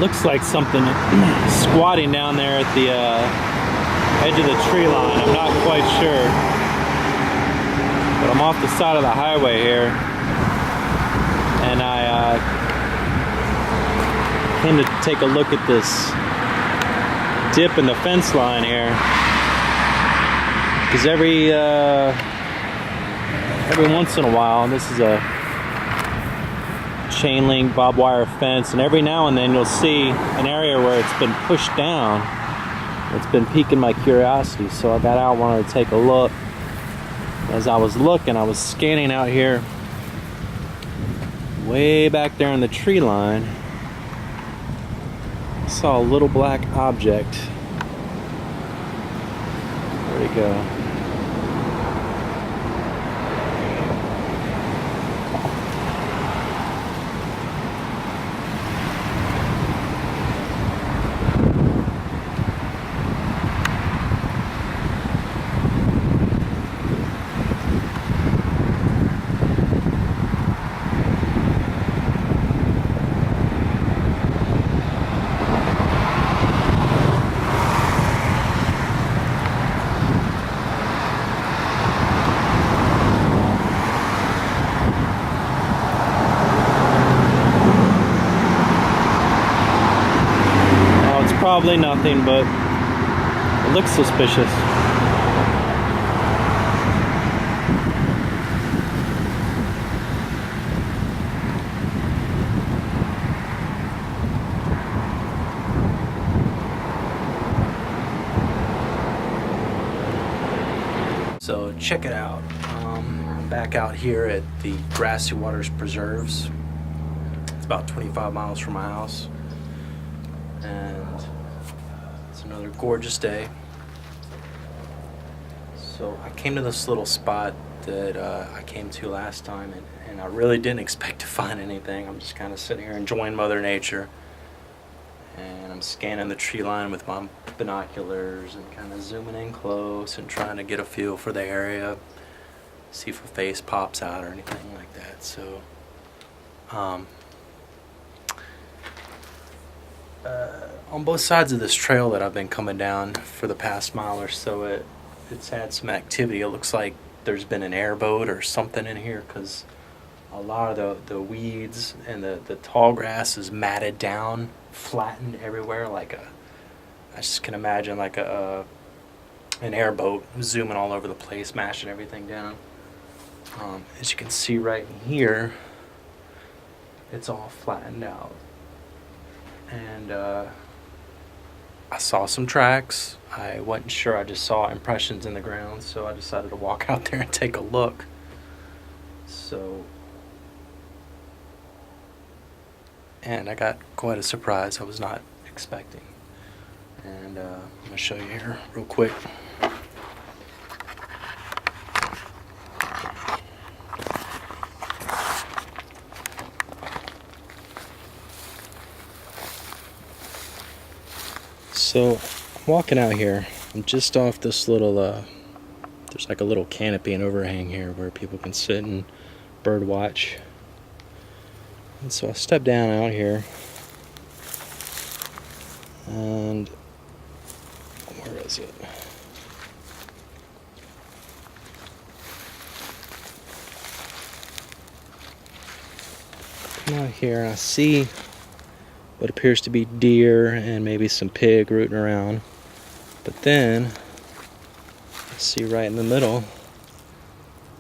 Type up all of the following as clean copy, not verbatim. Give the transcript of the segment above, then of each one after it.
looks like something squatting down there at the edge of the tree line. I'm not quite sure, but I'm off the side of the highway here, and I came to take a look at this dip in the fence line here, because every once in a while, and this is a chain link barbed wire fence, and every now and then you'll see an area where it's been pushed down. It's been piquing my curiosity, so I got out, wanted to take a look. As I was looking, I was scanning out here way back there in the tree line. I saw a little black object. Where'd it go? Probably nothing, but it looks suspicious. So check it out. I'm back out here at the Grassy Waters Preserves. It's about 25 miles from my house, and it's another gorgeous day. So I came to this little spot that I came to last time, and I really didn't expect to find anything. I'm just kind of sitting here enjoying Mother Nature, and I'm scanning the tree line with my binoculars and kind of zooming in close and trying to get a feel for the area, see if a face pops out or anything like that. So on both sides of this trail that I've been coming down for the past mile or so, it's had some activity. It looks like there's been an airboat or something in here, because a lot of the weeds and the tall grass is matted down, flattened everywhere, I just can imagine like an airboat zooming all over the place, mashing everything down. As you can see right in here, it's all flattened out. And I saw some tracks. I wasn't sure, I just saw impressions in the ground, so I decided to walk out there and take a look. So, and I got quite a surprise I was not expecting. And I'm going to show you here real quick. So I'm walking out here. I'm just off this little, there's like a little canopy and overhang here where people can sit and bird watch. And so I step down out here, and where is it? Come out here and I see what appears to be deer and maybe some pig rooting around. But then I see right in the middle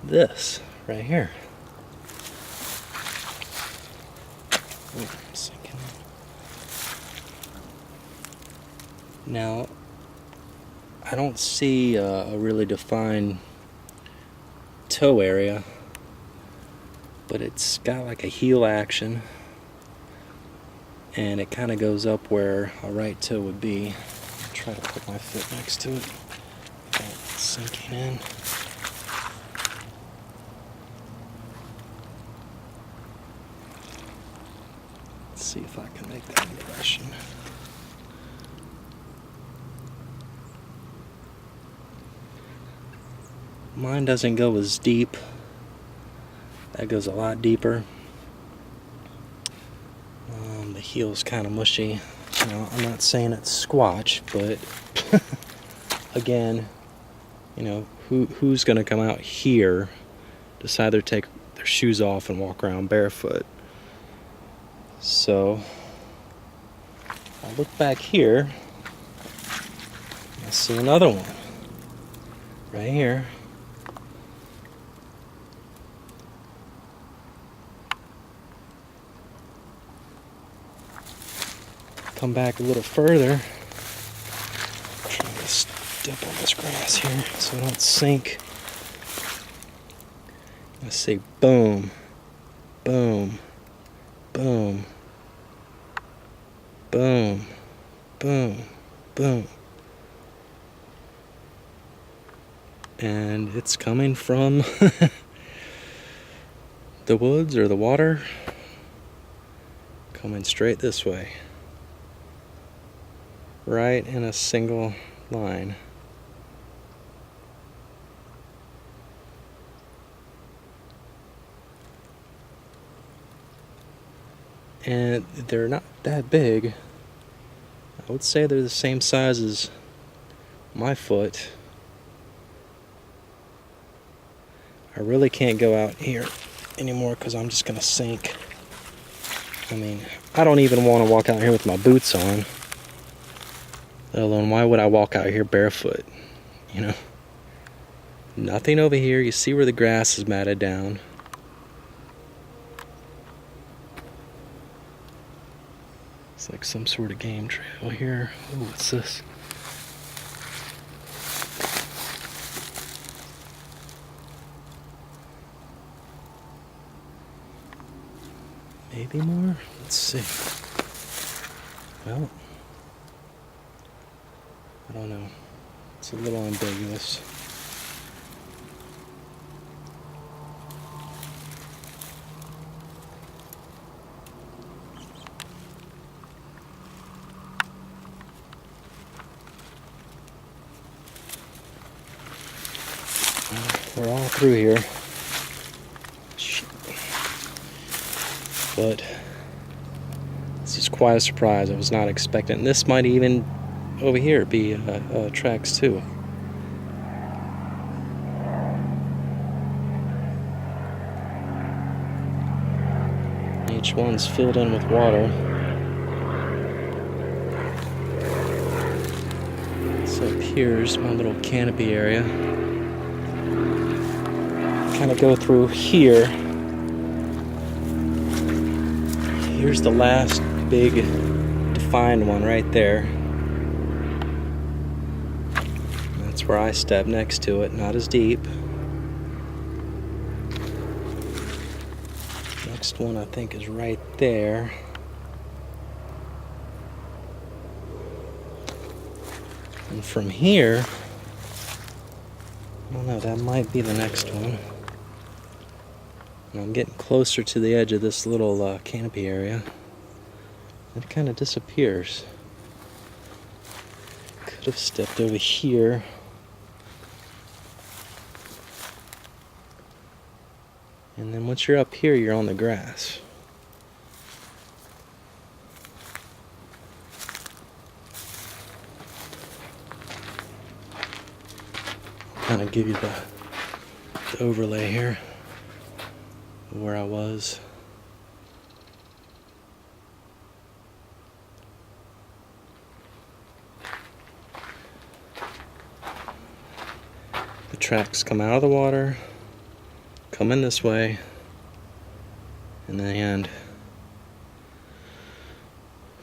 this right here. Now, I don't see a really defined toe area, but it's got like a heel action, and it kind of goes up where a right toe would be. I'll try to put my foot next to it. Got it sinking in. Let's see if I can make that impression. Mine doesn't go as deep. That goes a lot deeper. The heel's kind of mushy. You know, I'm not saying it's Squatch, but again, you know, who's going to come out here, decide to take their shoes off and walk around barefoot? So I look back here, I see another one right here. Come back a little further. Try to step on this grass here so I don't sink. I say boom, boom, boom, boom, boom, boom. And it's coming from the woods or the water, coming straight this way. Right in a single line. And they're not that big. I would say they're the same size as my foot. I really can't go out here anymore because I'm just gonna sink. I mean, I don't even want to walk out here with my boots on. Let alone, why would I walk out here barefoot? You know? Nothing over here. You see where the grass is matted down. It's like some sort of game trail here. Oh, what's this? Maybe more? Let's see. Well, I don't know. It's a little ambiguous. We're all through here. But this is quite a surprise. I was not expecting. This might even over here be tracks too. Each one's filled in with water. So up here's my little canopy area. Kind of go through here. Here's the last big defined one right there. That's where I step next to it, not as deep. Next one I think is right there. And from here, I don't know, that might be the next one. And I'm getting closer to the edge of this little canopy area. It kind of disappears. Could have stepped over here. And then once you're up here, you're on the grass. Kind of give you the overlay here of where I was. The tracks come out of the water, come in this way, and then end.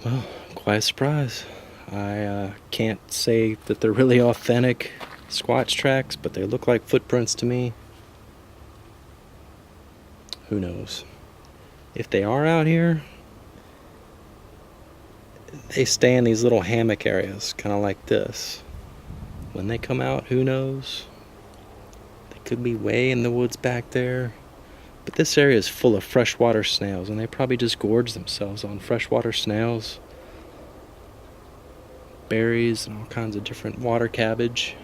Well, quite a surprise. I can't say that they're really authentic Squatch tracks, but they look like footprints to me. Who knows? If they are out here, they stay in these little hammock areas, kind of like this. When they come out, who knows? They could be way in the woods back there. But this area is full of freshwater snails, and they probably just gorge themselves on freshwater snails, berries, and all kinds of different water cabbage.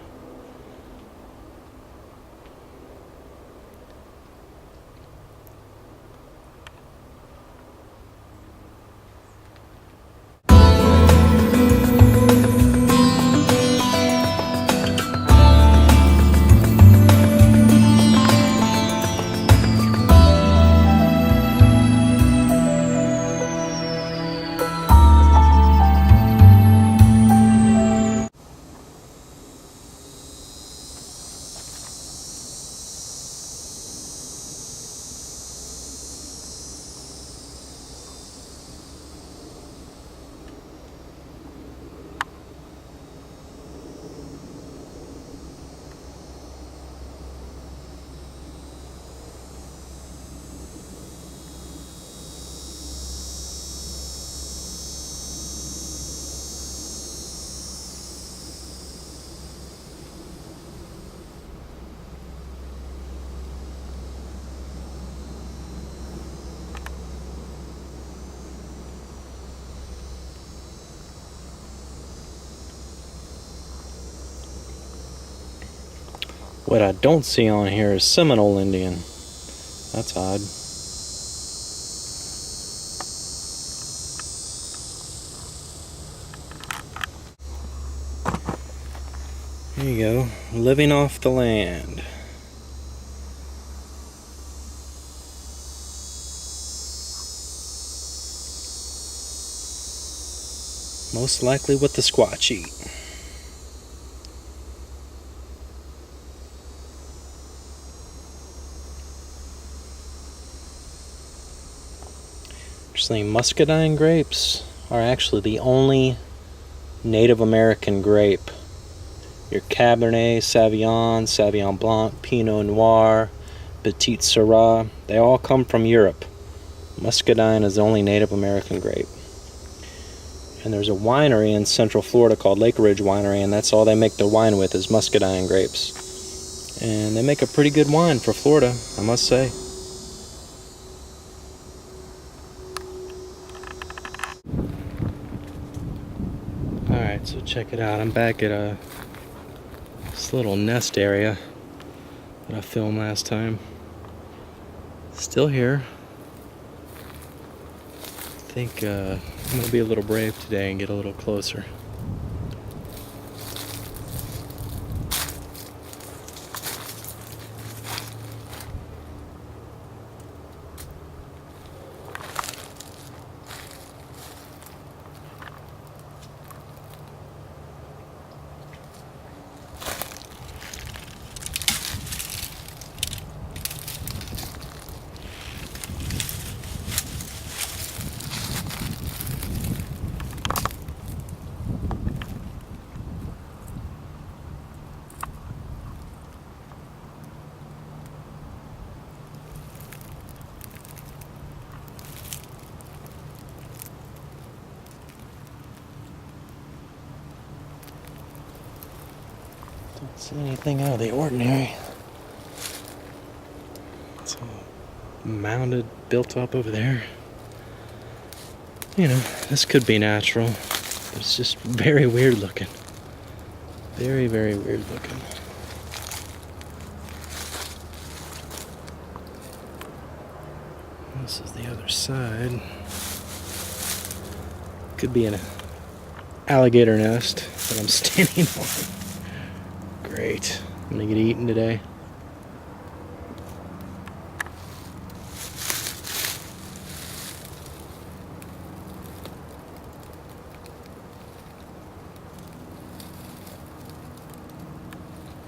What I don't see on here is Seminole Indian. That's odd. There you go, living off the land. Most likely what the Squatch eat. Interestingly, muscadine grapes are actually the only Native American grape. Your Cabernet, Sauvignon Blanc, Pinot Noir, Petite Syrah, they all come from Europe. Muscadine is the only Native American grape. And there's a winery in Central Florida called Lake Ridge Winery, and that's all they make their wine with is muscadine grapes. And they make a pretty good wine for Florida, I must say. Alright, so check it out. I'm back at this little nest area that I filmed last time. Still here. I think I'm going to be a little brave today and get a little closer. Don't see anything out of the ordinary. It's all mounded, built up over there. You know, this could be natural, but it's just very weird looking. Very, very weird looking. This is the other side. Could be an alligator nest that I'm standing on. Great. I'm gonna get eaten today.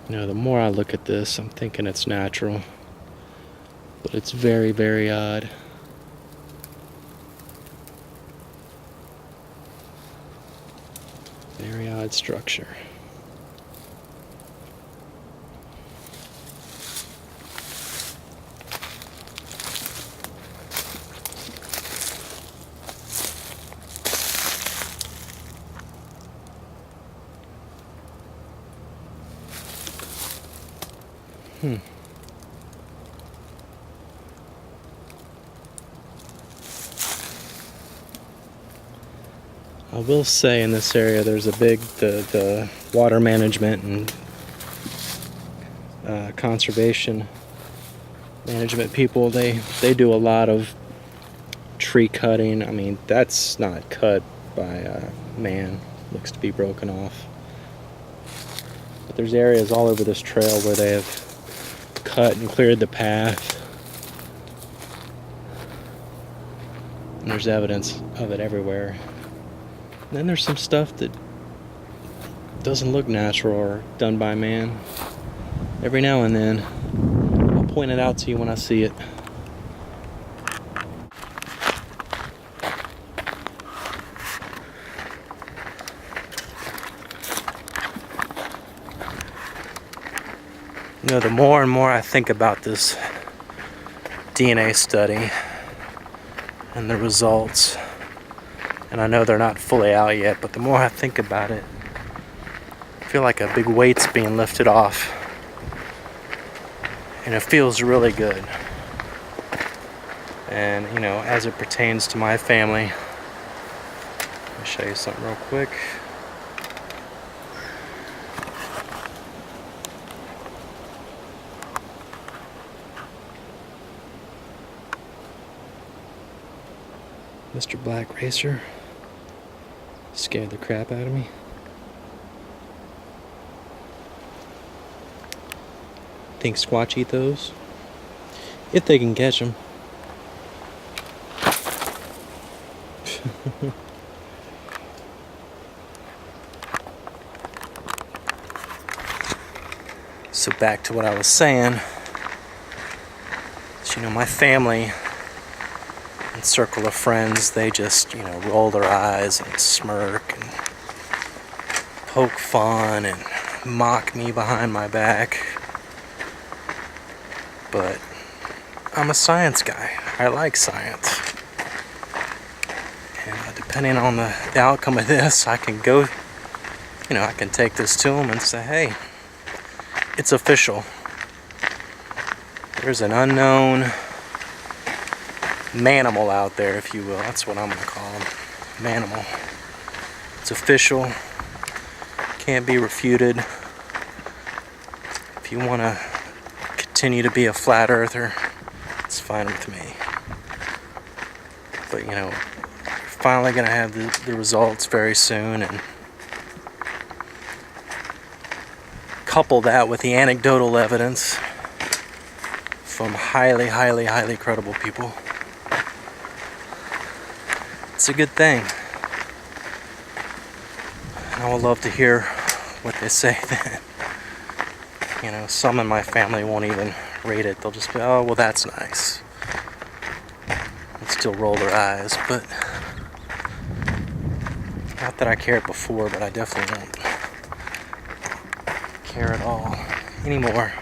You know, the more I look at this, I'm thinking it's natural. But it's very, very odd. Very odd structure. I will say in this area there's a big, the water management and conservation management people, they do a lot of tree cutting. I mean, that's not cut by man, looks to be broken off. But there's areas all over this trail where they have cut and cleared the path. And there's evidence of it everywhere. And then there's some stuff that doesn't look natural or done by man. Every now and then, I'll point it out to you when I see it. You know, the more and more I think about this DNA study and the results, and I know they're not fully out yet, but the more I think about it, I feel like a big weight's being lifted off. And it feels really good. And, you know, as it pertains to my family, let me show you something real quick. Mr. Black Racer scared the crap out of me. Think Squatch eat those? If they can catch them. So back to what I was saying. So, you know, my family and circle of friends, they just, you know, roll their eyes and smirk and poke fun and mock me behind my back. But I'm a science guy. I like science. And depending on the outcome of this, I can go, you know, I can take this to them and say, hey, it's official. There's an unknown manimal out there, if you will. That's what I'm going to call him. Manimal. It's official. Can't be refuted. If you want to continue to be a flat earther, it's fine with me. But, you know, we're finally going to have the results very soon, and couple that with the anecdotal evidence from highly, highly, highly credible people. It's a good thing. And I would love to hear what they say then. You know, some in my family won't even rate it. They'll just be, oh, well, that's nice. And still roll their eyes. But not that I cared before, but I definitely won't care at all anymore.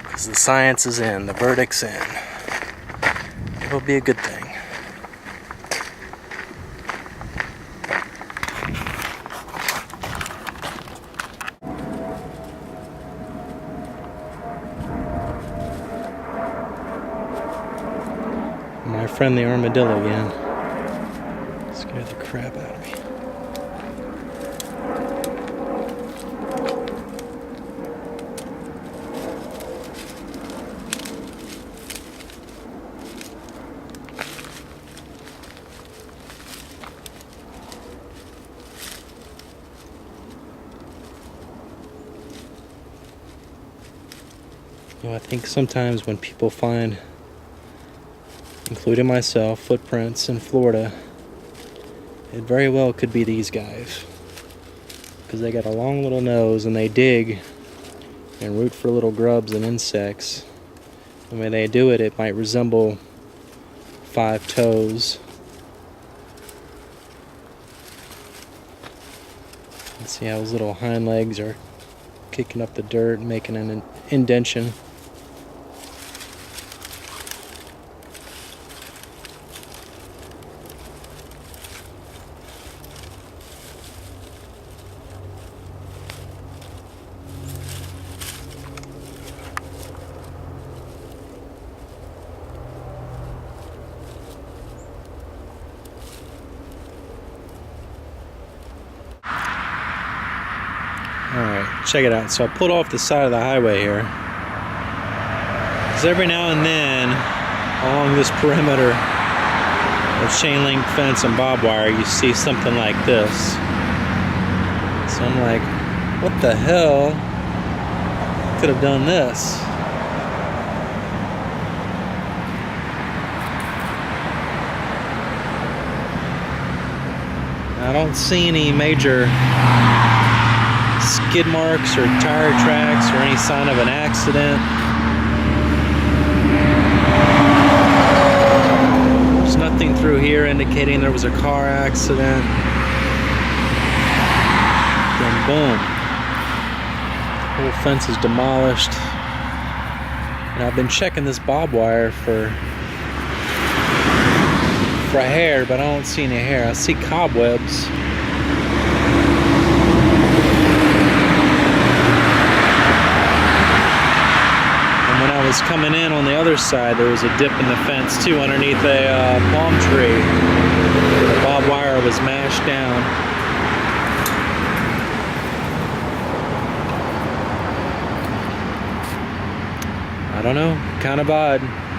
Because the science is in, the verdict's in. It'll be a good thing. My friend the armadillo again. Scared the crap out of me. You know, I think sometimes when people find, including myself, footprints in Florida, it very well could be these guys. Because they got a long little nose and they dig and root for little grubs and insects. And when they do it, it might resemble 5 toes. And see how his little hind legs are kicking up the dirt and making an indentation. Alright, check it out. So I pulled off the side of the highway here. Because every now and then, along this perimeter of chain link fence and barbed wire, you see something like this. So I'm like, what the hell could have done this? I don't see any major skid marks or tire tracks or any sign of an accident. There's nothing through here indicating there was a car accident. Then boom, the whole fence is demolished. And I've been checking this barbed wire for hair, but I don't see any hair. I see cobwebs. I was coming in on the other side, there was a dip in the fence too underneath a palm tree. The barbed wire was mashed down. I don't know, kind of odd.